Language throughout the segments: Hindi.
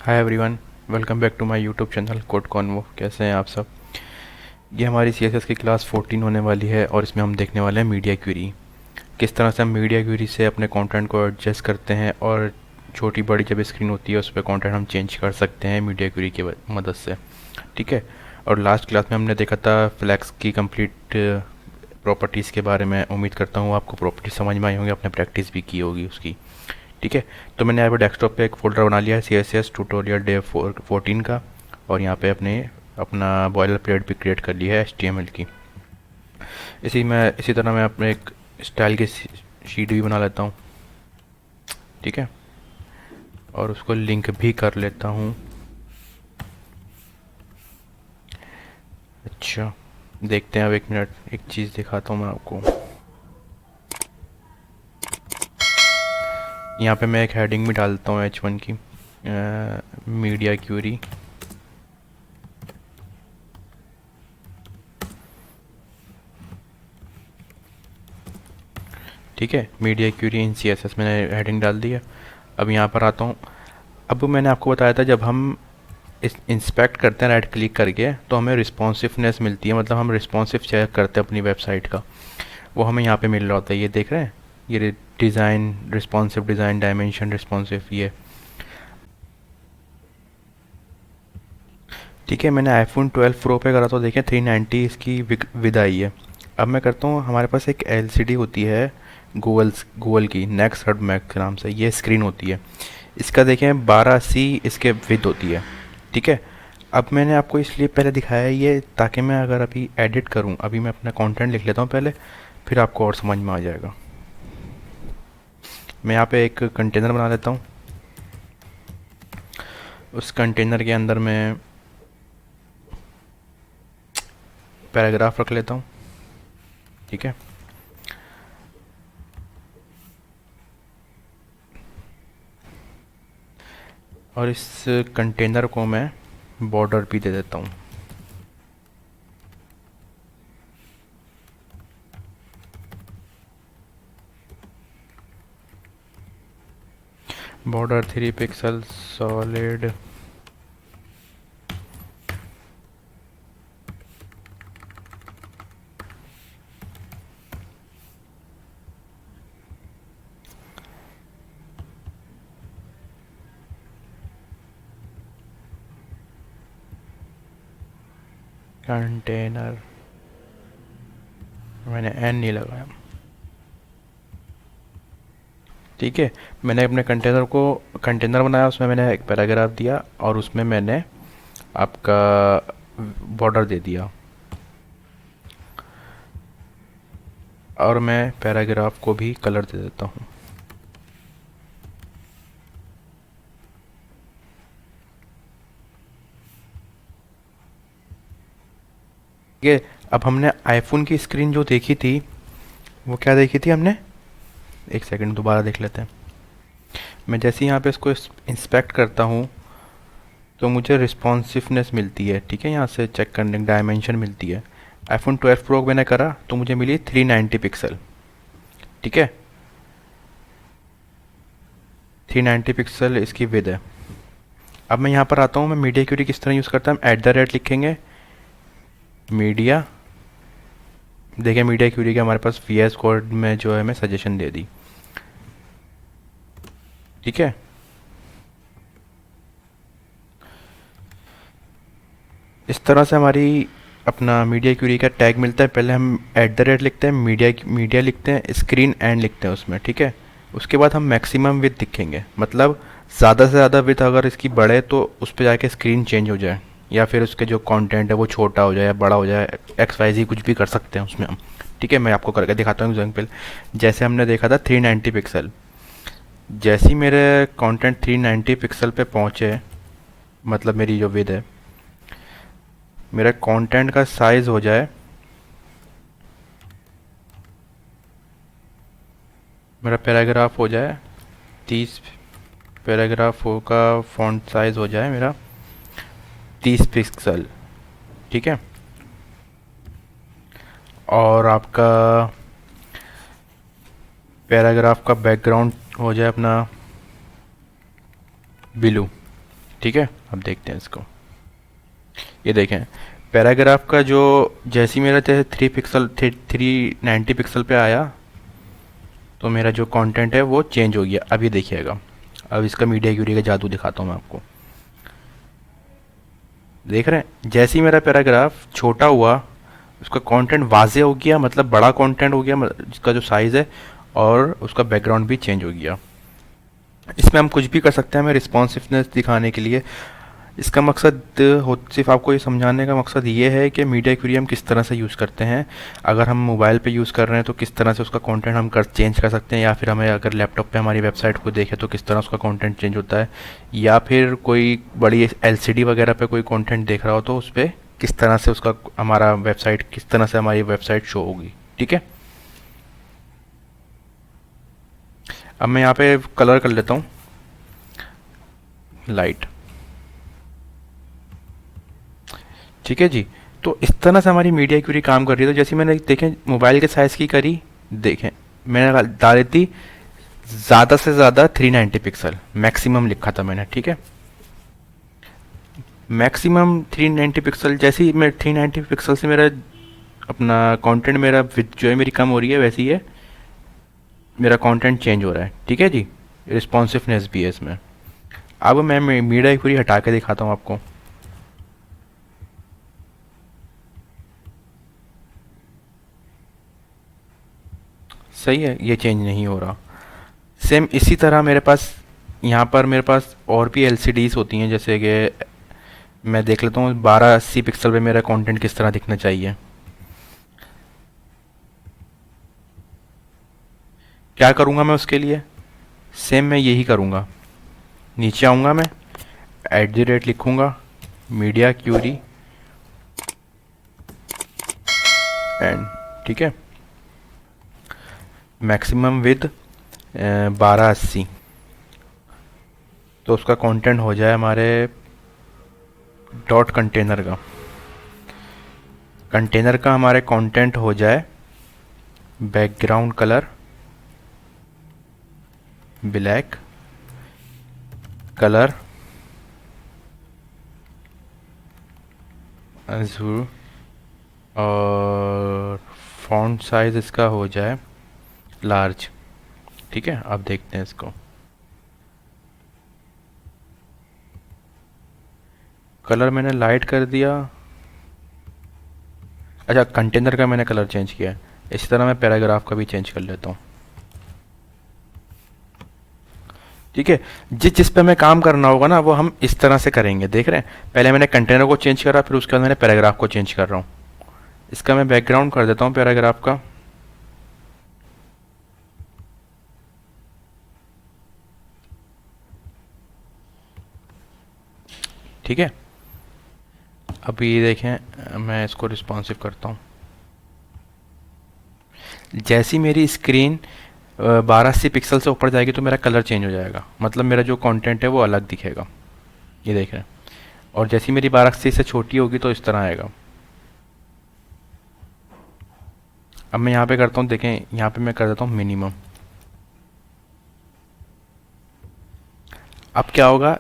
Hi everyone, welcome back to my YouTube channel code convo. कैसे हैं आप सब। ये हमारी सीएसएस की क्लास 14 होने वाली है और इसमें हम देखने वाले हैं मीडिया क्वेरी। किस तरह से हम मीडिया क्वेरी से अपने कंटेंट को एडजस्ट करते हैं और छोटी बड़ी जब स्क्रीन होती है उस पर कंटेंट हम चेंज कर सकते हैं मीडिया क्वेरी की मदद से। ठीक है। और लास्ट क्लास में हमने देखा था फ्लैक्स की कंप्लीट प्रॉपर्टीज़ के बारे में। उम्मीद करता हूँ आपको प्रॉपर्टीज समझ में आई होंगी, आपने प्रैक्टिस भी की होगी उसकी। ठीक है। तो मैंने यहाँ पे डेस्कटॉप पे एक फ़ोल्डर बना लिया है C S S tutorial day 14 का। और यहाँ पे अपना बॉयलर प्लेट भी क्रिएट कर लिया है HTML की। इसी तरह मैं अपने एक स्टाइल की शीट भी बना लेता हूँ। ठीक है। और उसको लिंक भी कर लेता हूँ। अच्छा, देखते हैं। अब एक मिनट, एक चीज़ दिखाता हूँ मैं आपको। यहाँ पे मैं एक हेडिंग भी डालता हूँ H1 की, मीडिया क्यूरी। ठीक है, मीडिया क्यूरी इन CSS मैंने हेडिंग डाल दी है। अब यहाँ पर आता हूँ। अब मैंने आपको बताया था जब हम इस इंस्पेक्ट करते हैं राइट क्लिक करके तो हमें रिस्पॉन्सिवनेस मिलती है, मतलब हम रिस्पॉन्सिव चेक करते हैं अपनी वेबसाइट का। वो हमें यहाँ पे मिल रहा होता है, ये देख रहे हैं, ये design responsive, design dimension responsive, ये। ठीक है, मैंने आईफोन 12 प्रो पे करा तो देखें 390 इसकी विद आई है। अब मैं करता हूँ, हमारे पास एक LCD होती है गूगल की नेक्स्ट हब मैक के नाम से, ये स्क्रीन होती है। इसका देखें 1280 इसके विद होती है। ठीक है। अब मैंने आपको इसलिए पहले दिखाया है ये, ताकि मैं अगर अभी एडिट करूँ, अभी मैं अपना कंटेंट लिख लेता हूँ पहले, फिर आपको और समझ में आ जाएगा। मैं यहाँ पे एक कंटेनर बना लेता हूँ। उस कंटेनर के अंदर मैं पैराग्राफ रख लेता हूँ। ठीक है। और इस कंटेनर को मैं बॉर्डर भी दे देता हूँ। Border 3 pixel solid. कंटेनर, मैंने एन नहीं लगाया। ठीक है। मैंने अपने कंटेनर बनाया, उसमें मैंने एक पैराग्राफ दिया और उसमें मैंने आपका बॉर्डर दे दिया। और मैं पैराग्राफ को भी कलर दे देता हूँ। ठीक है। अब हमने आईफोन की स्क्रीन जो देखी थी, वो क्या देखी थी हमने, एक सेकंड दोबारा देख लेते हैं। मैं जैसे यहाँ पे इसको इंस्पेक्ट करता हूँ तो मुझे रिस्पॉन्सिवनेस मिलती है। ठीक है, यहाँ से चेक करने डायमेंशन मिलती है। आईफोन 12 प्रो मैंने करा तो मुझे मिली 390 पिक्सल। ठीक है, 390 पिक्सल इसकी विद है। अब मैं यहाँ पर आता हूँ, मैं मीडिया क्यूरी किस तरह यूज़ करता हूँ, @ लिखेंगे मीडिया। देखिए मीडिया क्यूरी के हमारे पास VS कोड में जो है हमें सजेशन दे दी। ठीक है। इस तरह से हमारी अपना मीडिया क्यूरी का टैग मिलता है। पहले हम @ लिखते हैं, मीडिया लिखते हैं, स्क्रीन एंड लिखते हैं उसमें। ठीक है। उसके बाद हम मैक्सिमम विथ लिखेंगे, मतलब ज़्यादा से ज़्यादा विथ अगर इसकी बढ़े तो उस पर जाके स्क्रीन चेंज हो जाए, या फिर उसके जो कंटेंट है वो छोटा हो जाए या बड़ा हो जाए, XYZ कुछ भी कर सकते हैं उसमें हम। ठीक है, मैं आपको करके दिखाता हूँ एग्जाम्पल। जैसे हमने देखा था 390 पिक्सल, जैसे ही मेरे कंटेंट 390 पिक्सल पे पहुँचे, मतलब मेरी जो विद है, मेरा कंटेंट का साइज़ हो जाए, मेरा पैराग्राफ हो जाए 30, पैराग्राफ का फॉन्ट साइज़ हो जाए मेरा 30 पिक्सल। ठीक है। और आपका पैराग्राफ का बैकग्राउंड हो जाए अपना ब्लू। ठीक है, अब देखते हैं इसको। ये देखें, पैराग्राफ का जो जैसे ही मेरा जैसे 390 पिक्सल पे आया तो मेरा जो कंटेंट है वो चेंज हो गया। अब ये देखिएगा, अब इसका मीडिया क्यूरी का जादू दिखाता हूँ मैं आपको। देख रहे हैं, जैसे ही मेरा पैराग्राफ छोटा हुआ उसका कंटेंट वाजे हो गया, मतलब बड़ा कंटेंट हो गया, जिसका जो साइज़ है, और उसका बैकग्राउंड भी चेंज हो गया। इसमें हम कुछ भी कर सकते हैं हमें रिस्पॉन्सिवनेस दिखाने के लिए। इसका मकसद हो सिर्फ आपको ये समझाने का मकसद ये है कि मीडिया क्वेरी हम किस तरह से यूज़ करते हैं। अगर हम मोबाइल पे यूज़ कर रहे हैं तो किस तरह से उसका कंटेंट हम चेंज कर सकते हैं, या फिर हमें अगर लैपटॉप पे हमारी वेबसाइट को देखें तो किस तरह उसका कंटेंट चेंज होता है, या फिर कोई बड़ी एलसीडी वगैरह पे कोई कंटेंट देख रहा हो तो उस पर किस तरह से उसका हमारा वेबसाइट किस तरह से हमारी वेबसाइट शो होगी। ठीक है, अब मैं यहाँ पे कलर कर लेता हूँ लाइट। ठीक है जी, तो इस तरह से हमारी मीडिया क्यूरी काम कर रही है। तो जैसे मैंने देखें मोबाइल के साइज़ की करी, देखें मैंने डाली थी ज़्यादा से ज़्यादा 390 पिक्सल मैक्सिमम लिखा था मैंने। ठीक है, मैक्सिमम 390 पिक्सल। जैसे ही मैं 390 पिक्सल से मेरा अपना कंटेंट मेरा विड्थ जो है मेरी कम हो रही है, वैसे ही है मेरा कंटेंट चेंज हो रहा है। ठीक है जी, रिस्पॉन्सिवनेस भी है इसमें। अब मैं मीडिया क्यूरी हटा के दिखाता हूँ आपको। सही है, ये चेंज नहीं हो रहा। सेम इसी तरह मेरे पास यहाँ पर मेरे पास और भी एलसीडीज़ होती हैं, जैसे कि मैं देख लेता हूँ 1280 पिक्सल पे मेरा कंटेंट किस तरह दिखना चाहिए। क्या करूँगा मैं उसके लिए, सेम मैं यही करूँगा। नीचे आऊँगा मैं, @ लिखूँगा, मीडिया क्यूरी एंड, ठीक है, मैक्सिमम विद 1280, तो उसका कंटेंट हो जाए हमारे डॉट कंटेनर का हमारे कंटेंट हो जाए background colour black, colour Azure, और फॉन्ट साइज इसका हो जाए लार्ज। ठीक है, अब देखते हैं इसको। कलर मैंने लाइट कर दिया। अच्छा, कंटेनर का मैंने कलर चेंज किया है। इसी तरह मैं पैराग्राफ का भी चेंज कर लेता हूँ। ठीक है, जिस पे हमें काम करना होगा ना वो हम इस तरह से करेंगे। देख रहे हैं, पहले मैंने कंटेनर को चेंज करा, फिर उसके बाद मैंने पैराग्राफ को चेंज कर रहा हूँ। इसका मैं बैकग्राउंड कर देता हूँ पैराग्राफ का। ठीक है, अभी देखें मैं इसको रिस्पॉन्सिव करता हूँ। जैसी मेरी स्क्रीन 1280 पिक्सल से ऊपर जाएगी तो मेरा कलर चेंज हो जाएगा, मतलब मेरा जो कंटेंट है वो अलग दिखेगा। ये देख रहे हैं, और जैसी मेरी 1280 से छोटी होगी तो इस तरह आएगा। अब मैं यहाँ पे करता हूँ, देखें यहाँ पे मैं कर देता हूँ मिनिमम। अब क्या होगा,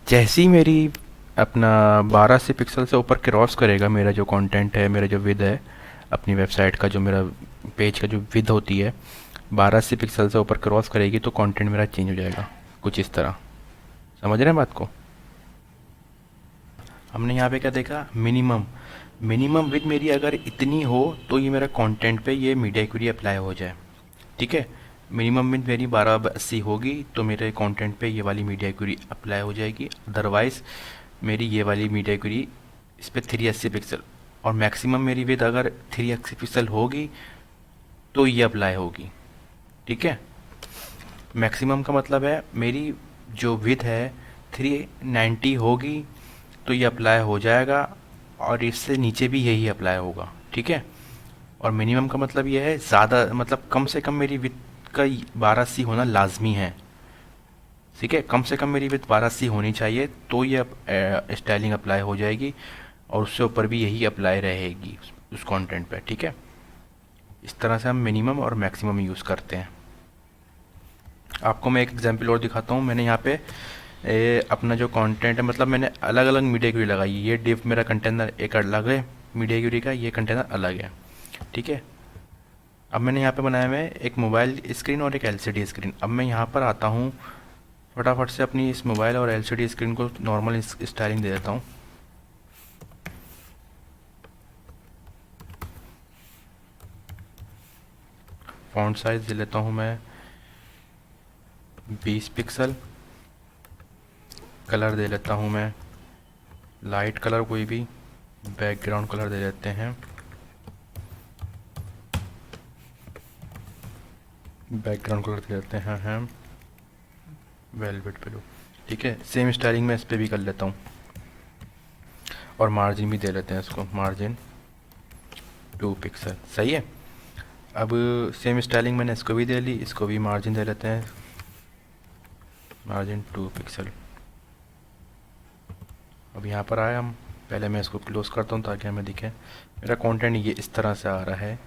जैसी मेरी अपना 1280 पिक्सल से ऊपर क्रॉस करेगा मेरा जो कंटेंट है, मेरा जो विद है अपनी वेबसाइट का, जो मेरा पेज का जो विद होती है 1280 पिक्सल से ऊपर क्रॉस करेगी तो कंटेंट मेरा चेंज हो जाएगा कुछ इस तरह। समझ रहे हैं बात को। हमने यहाँ पे क्या देखा, मिनिमम विद मेरी अगर इतनी हो तो ये मेरा कंटेंट पे ये मीडिया क्वेरी अप्लाई हो जाए। ठीक है, मिनिमम विद मेरी 1280 होगी तो मेरे कंटेंट पे ये वाली मीडिया क्वेरी अप्लाई हो जाएगी। अदरवाइज़ मेरी ये वाली मीडिया क्वेरी इस पर 380 पिक्सल, और मैक्सिमम मेरी विद अगर 380 पिक्सल होगी तो ये अप्लाई होगी। ठीक है, मैक्सिमम का मतलब है मेरी जो विद है 390 होगी तो ये अप्लाई हो जाएगा, और इससे नीचे भी यही अप्लाई होगा। ठीक है, और मिनिमम का मतलब ये है ज़्यादा, मतलब कम से कम मेरी विद का 1280 होना लाजमी है। ठीक है, कम से कम मेरी विद 1280 होनी चाहिए तो ये स्टाइलिंग अप्लाई हो जाएगी, और उससे ऊपर भी यही अप्लाई रहेगी उस कंटेंट पे। ठीक है, इस तरह से हम मिनिमम और मैक्सिमम यूज़ करते हैं। आपको मैं एक एग्जांपल और दिखाता हूँ। मैंने यहाँ पे अपना जो कंटेंट है, मतलब मैंने अलग अलग मीडिया क्यूरी लगाई है। ये डिव मेरा कंटेनर एक अलग है मीडिया क्यूरी का, ये कंटेनर अलग है। ठीक है, अब मैंने यहाँ पे बनाया हुआ है एक मोबाइल स्क्रीन और एक एलसीडी स्क्रीन। अब मैं यहाँ पर आता हूँ, फटाफट से अपनी इस मोबाइल और एलसीडी स्क्रीन को नॉर्मल स्टाइलिंग दे देता हूँ। फॉन्ट साइज दे लेता हूँ मैं 20 पिक्सल। कलर दे लेता हूँ मैं लाइट कलर, कोई भी बैकग्राउंड कलर दे देते हैं, बैकग्राउंड कलर दे देते हैं हम वेलवेट ब्लू। ठीक है, सेम स्टाइलिंग में इस पर भी कर लेता हूँ। और मार्जिन भी दे लेते हैं इसको, मार्जिन 2 पिक्सल। सही है। अब सेम स्टाइलिंग मैंने इसको भी दे ली, इसको भी मार्जिन दे लेते हैं, मार्जिन 2 पिक्सल। अब यहाँ पर आए हम, पहले मैं इसको क्लोज करता हूँ ताकि हमें दिखे। मेरा कंटेंट ये इस तरह से आ रहा है।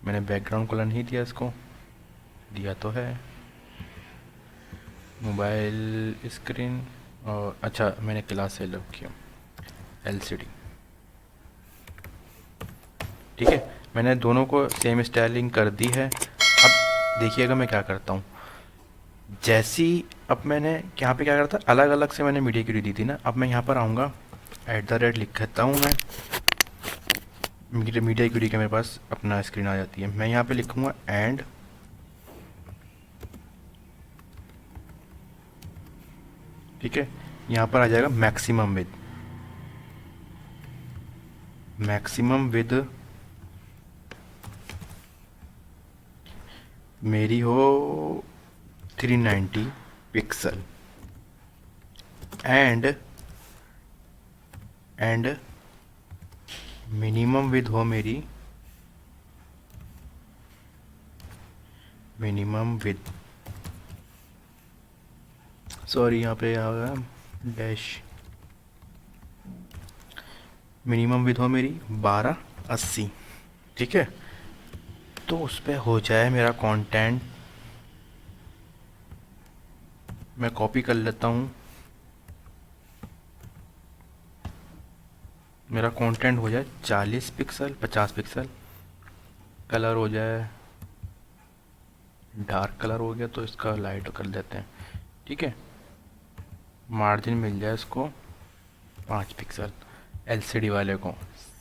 मैंने बैकग्राउंड कलर नहीं दिया, इसको दिया तो है मोबाइल स्क्रीन, और अच्छा मैंने क्लास से लव किया एलसीडी। ठीक है, मैंने दोनों को सेम स्टाइलिंग कर दी है। अब देखिएगा मैं क्या करता हूँ। जैसी अब मैंने यहाँ पे क्या करता, अलग अलग से मैंने मीडिया क्यूरी दी थी ना। अब मैं यहाँ पर आऊँगा, @ लिखता हूँ मैं, मीडिया क्यूरी के मेरे पास अपना स्क्रीन आ जाती है। मैं यहाँ पे लिखूँगा एंड ठीक है, यहाँ पर आ जाएगा मैक्सिमम विद मेरी हो 390 पिक्सल एंड मिनिमम विद हो मेरी सॉरी यहाँ पे आ गया डैश, मिनिमम विद हो मेरी 1280। ठीक है, तो उस पर हो जाए मेरा कंटेंट। मैं कॉपी कर लेता हूँ, मेरा कंटेंट हो जाए 40 पिक्सल 50 पिक्सल। कलर हो जाए डार्क कलर हो गया, तो इसका लाइट कर देते हैं। ठीक है, मार्जिन मिल जाए इसको 5 पिक्सल एलसीडी वाले को।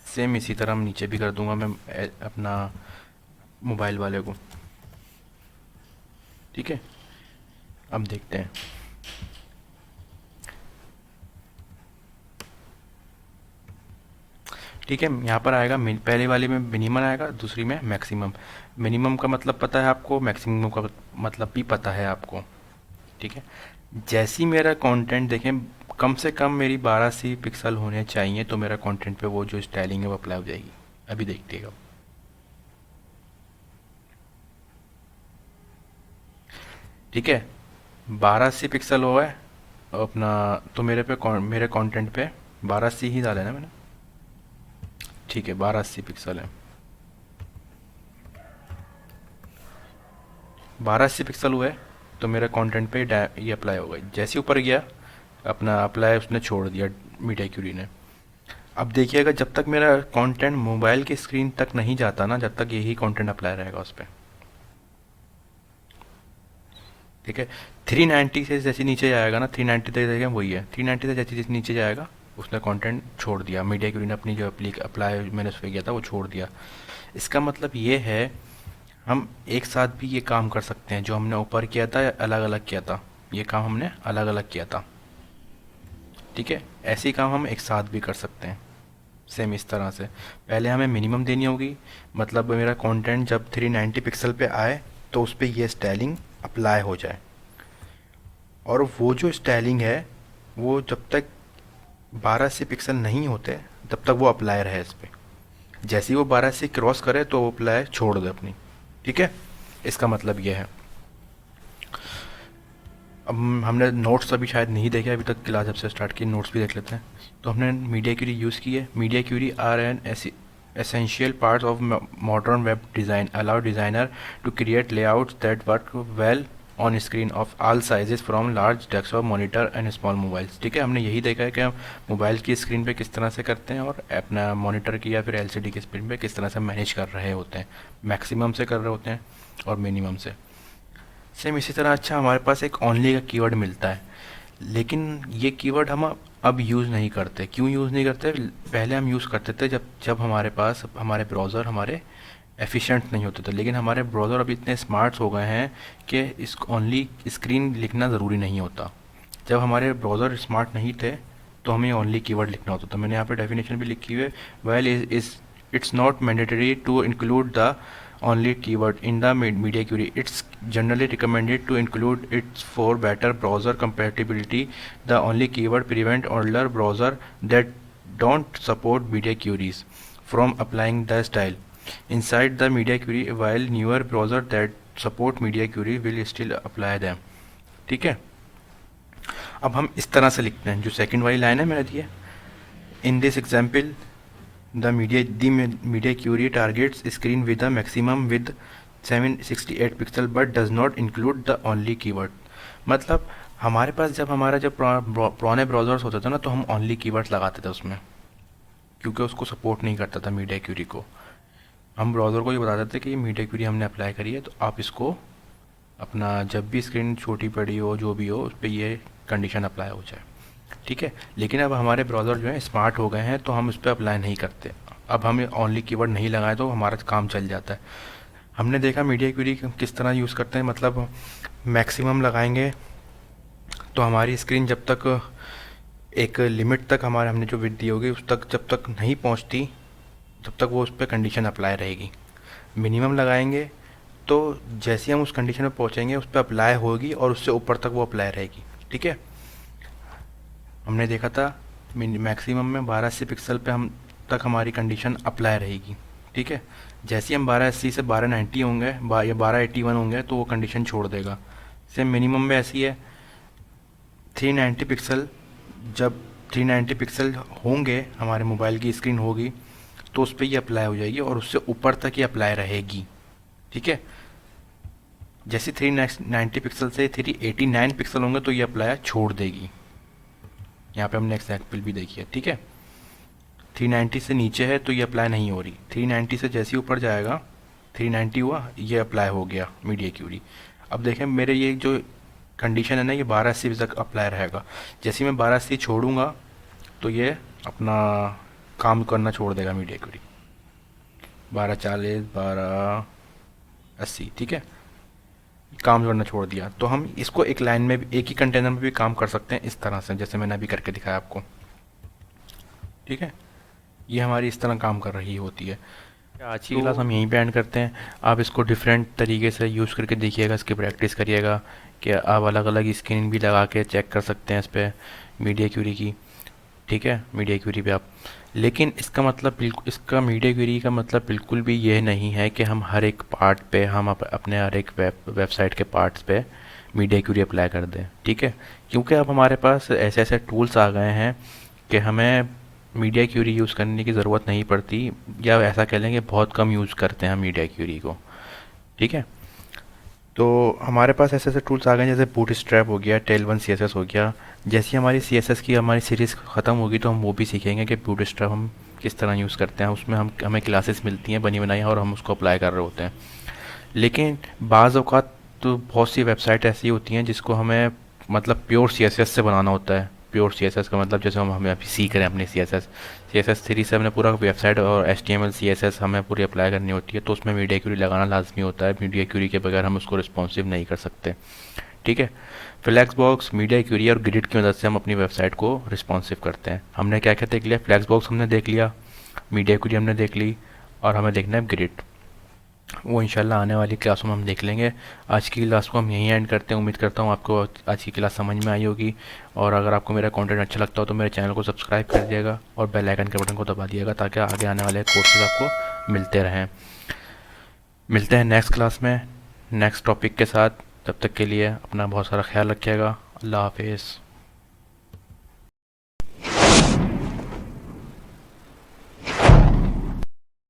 सेम इसी तरह हम नीचे भी कर दूंगा मैं अपना मोबाइल वाले को। ठीक है, अब देखते हैं। ठीक है, यहाँ पर आएगा पहले वाले में मिनिमम आएगा, दूसरी में मैक्सिमम। मिनिमम का मतलब पता है आपको, मैक्सिमम का मतलब भी पता है आपको। ठीक है, जैसी मेरा कंटेंट देखें कम से कम मेरी 1280 पिक्सल होने चाहिए, तो मेरा कंटेंट पे वो जो स्टाइलिंग है वो अप्लाई हो जाएगी। अभी देखिएगा। ठीक है, 1280 पिक्सल हुआ है अपना, तो मेरे कंटेंट पे 1280 ही डाला है ना मैंने। ठीक है, 1280 पिक्सल है, 1280 पिक्सल हुआ है, तो मेरा कंटेंट पे ये अप्लाई होगा। जैसे ऊपर गया अपना अप्लाई उसने छोड़ दिया मीडिया क्यूरी ने। अब देखिएगा, जब तक मेरा कंटेंट मोबाइल की स्क्रीन तक नहीं जाता ना, जब तक यही कंटेंट अप्लाई रहेगा उस पर। ठीक है, 390 से जैसे नीचे जाएगा ना, 390 तक जाएगा वही है, 390 से जैसे नीचे जाएगा उसने कंटेंट छोड़ दिया, मीडिया क्यूरी ने अपनी जो अप्लाई मैंने उस पर किया था वो छोड़ दिया। इसका मतलब ये है हम एक साथ भी ये काम कर सकते हैं, जो हमने ऊपर किया था या अलग अलग किया था, ये काम हमने अलग अलग किया था। ठीक है, ऐसे ही काम हम एक साथ भी कर सकते हैं सेम इस तरह से। पहले हमें मिनिमम देनी होगी, मतलब मेरा कंटेंट जब 390 पिक्सल पे आए तो उस पर ये स्टाइलिंग अप्लाई हो जाए, और वो जो स्टाइलिंग है वो जब तक 1280 पिक्सल नहीं होते तब तक वो अप्लाई रहे इस पर। जैसे ही वो 1280 क्रॉस करे तो वो अप्लाई छोड़ दे अपनी। ठीक है, इसका मतलब ये है। अब हमने नोट्स अभी शायद नहीं देखे, अभी तक क्लास जब से स्टार्ट की, नोट्स भी देख लेते हैं। तो हमने मीडिया क्यूरी यूज़ की है। Media query are an essential parts of modern web design, allow designer to create layouts that work well on screen of all sizes from large desktop monitor and small mobiles. ठीक है, हमने यही देखा है कि हम मोबाइल की स्क्रीन पे किस तरह से करते हैं और अपना मॉनिटर की या फिर एलसीडी की स्क्रीन पे किस तरह से मैनेज कर रहे होते हैं, मैक्सिमम से कर रहे होते हैं और मिनिमम से। सेम इसी तरह अच्छा हमारे पास एक ओनली का कीवर्ड मिलता है, लेकिन ये कीवर्ड हम अब यूज़ नहीं करते। क्यों यूज़ नहीं करते? पहले हम यूज़ करते थे जब जब हमारे पास हमारे ब्राउज़र हमारे एफिशिएंट नहीं होते थे, लेकिन हमारे ब्राउज़र अभी इतने स्मार्ट हो गए हैं कि इस ओनली स्क्रीन लिखना ज़रूरी नहीं होता। जब हमारे ब्राउज़र स्मार्ट नहीं थे तो हमें ओनली कीवर्ड लिखना होता था। मैंने यहाँ पे डेफिनेशन भी लिखी हुई है, well is it's not mandatory to include the only keyword in the media query. It's generally recommended to include it for better browser compatibility. The only keyword prevent older browser that don't support media queries from applying the style inside the media query, while newer browser that support media query will still apply them. ठीक है, अब हम इस तरह से लिखते हैं, जो सेकंड वाली लाइन है मैंने दी है, in this example the media query targets screen with a maximum with 768 pixel but does not include the only keyword। मतलब हमारे पास जब पुराने ब्राउज़र्स होते थे ना, तो हम ओनली कीवर्ड्स लगाते थे उसमें, क्योंकि उसको सपोर्ट नहीं करता था मीडिया क्यूरी को। हम ब्राउज़र को ये बताते थे कि ये मीडिया क्यूरी हमने अप्लाई करी है, तो आप इसको अपना जब भी स्क्रीन छोटी बड़ी हो जो भी हो उस पर ये कंडीशन अप्लाई हो जाए। ठीक है, लेकिन अब हमारे ब्राउज़र जो है स्मार्ट हो गए हैं, तो हम उस पर अप्लाई नहीं करते। अब हम ओनली कीवर्ड नहीं लगाए तो हमारा काम चल जाता है। हमने देखा मीडिया क्वेरी किस तरह यूज़ करते हैं, मतलब मैक्सिमम लगाएंगे तो हमारी स्क्रीन जब तक एक लिमिट तक हमने जो विड्थ दी होगी उस तक जब तक नहीं पहुंचती तब तक वो उस पर कंडीशन अप्लाई रहेगी। मिनिमम लगाएंगे तो जैसे हम उस कंडीशन में पहुंचेंगे उस पर अप्लाई होगी और उससे ऊपर तक वो अप्लाई रहेगी। ठीक है, हमने देखा था मैक्सिमम में 1280 पिक्सल पे हम तक हमारी कंडीशन अप्लाई रहेगी। ठीक है, जैसे ही हम 1280 से 1290 होंगे या 1281 होंगे तो वो कंडीशन छोड़ देगा। सेम मिनिमम में ऐसी है, 390 पिक्सल, जब 390 पिक्सल होंगे हमारे मोबाइल की स्क्रीन होगी तो उस पर ये अप्लाई हो जाएगी और उससे ऊपर तक ये अप्लाई रहेगी। ठीक है, जैसे 390 पिक्सल से 389 पिक्सल होंगे तो ये अप्लाई छोड़ देगी। यहाँ पे हमने एग्जाम्पल भी देखी है। ठीक है, 390 से नीचे है तो ये अप्लाई नहीं हो रही, 390 से जैसे ही ऊपर जाएगा 390 हुआ ये अप्लाई हो गया मीडिया क्यूरी। अब देखें मेरे ये जो कंडीशन है ना, ये 1280 तक अप्लाई रहेगा। जैसे ही मैं 1280 छोड़ूंगा तो ये अपना काम करना छोड़ देगा मीडिया क्यूरी, 1240 1280। ठीक है, काम करना छोड़ दिया, तो हम इसको एक लाइन में भी एक ही कंटेनर में भी काम कर सकते हैं इस तरह से, जैसे मैंने अभी करके दिखाया आपको। ठीक है, ये हमारी इस तरह काम कर रही होती है। आज की क्लास हम यहीं पे एंड करते हैं। आप इसको डिफरेंट तरीके से यूज़ करके देखिएगा, इसकी प्रैक्टिस करिएगा कि आप अलग अलग स्क्रीन भी लगा के चेक कर सकते हैं इस पर मीडिया क्यूरी की। ठीक है, मीडिया क्यूरी पे आप, लेकिन इसका मतलब बिल्कुल, इसका मीडिया क्यूरी का मतलब बिल्कुल भी ये नहीं है कि हम हर एक पार्ट पे हम अपने हर एक वेबसाइट के पार्ट्स पे मीडिया क्यूरी अप्लाई कर दें। ठीक है, क्योंकि अब हमारे पास ऐसे ऐसे टूल्स आ गए हैं कि हमें मीडिया क्यूरी यूज़ करने की ज़रूरत नहीं पड़ती, या ऐसा कह लें कि बहुत कम यूज़ करते हैं हम मीडिया क्यूरी को। ठीक है, तो हमारे पास ऐसे ऐसे टूल्स आ गए जैसे बूटस्ट्रैप हो गया, टेलवन CSS हो गया। जैसे हमारी CSS की हमारी सीरीज़ ख़त्म होगी तो हम वो भी सीखेंगे कि बूटस्ट्रैप हम किस तरह यूज़ करते हैं। उसमें हमें क्लासेस मिलती हैं बनी बनाई और हम उसको अप्लाई कर रहे होते हैं। लेकिन बाज़ औक़ात तो बहुत सी वेबसाइट ऐसी होती हैं जिसको हमें मतलब प्योर CSS से बनाना होता है। प्योर CSS का मतलब जैसे हमें अभी सीख रहे हैं अपनी CSS 3 से हमने पूरा वेबसाइट और HTML CSS हमें पूरी अप्लाई करनी होती है, तो उसमें मीडिया क्यूरी लगाना लाजमी होता है। मीडिया क्यूरी के बगैर हम उसको रिस्पॉन्सिव नहीं कर सकते। ठीक है, फ्लैक्सबॉक्स, मीडिया क्यूरी और ग्रिड की मदद से हम अपनी वेबसाइट को रिस्पॉन्सिव करते हैं। हमने क्या क्या देख लिया, फ्लैक्सबॉक्स हमने देख लिया, मीडिया क्यूरी हमने देख ली, और हमें देखना है ग्रिड। वो इंशाल्लाह आने वाली क्लासों में हम देख लेंगे। आज की क्लास को हम यहीं एंड करते हैं। उम्मीद करता हूँ आपको आज की क्लास समझ में आई होगी, और अगर आपको मेरा कंटेंट अच्छा लगता हो तो मेरे चैनल को सब्सक्राइब कर दिएगा और बेल आइकन के बटन को दबा दिएगा, ताकि आगे आने वाले कोर्सेज आपको मिलते रहें। मिलते हैं नेक्स्ट क्लास में नेक्स्ट टॉपिक के साथ। तब तक के लिए अपना बहुत सारा ख्याल रखिएगा। अल्लाह हाफिज़।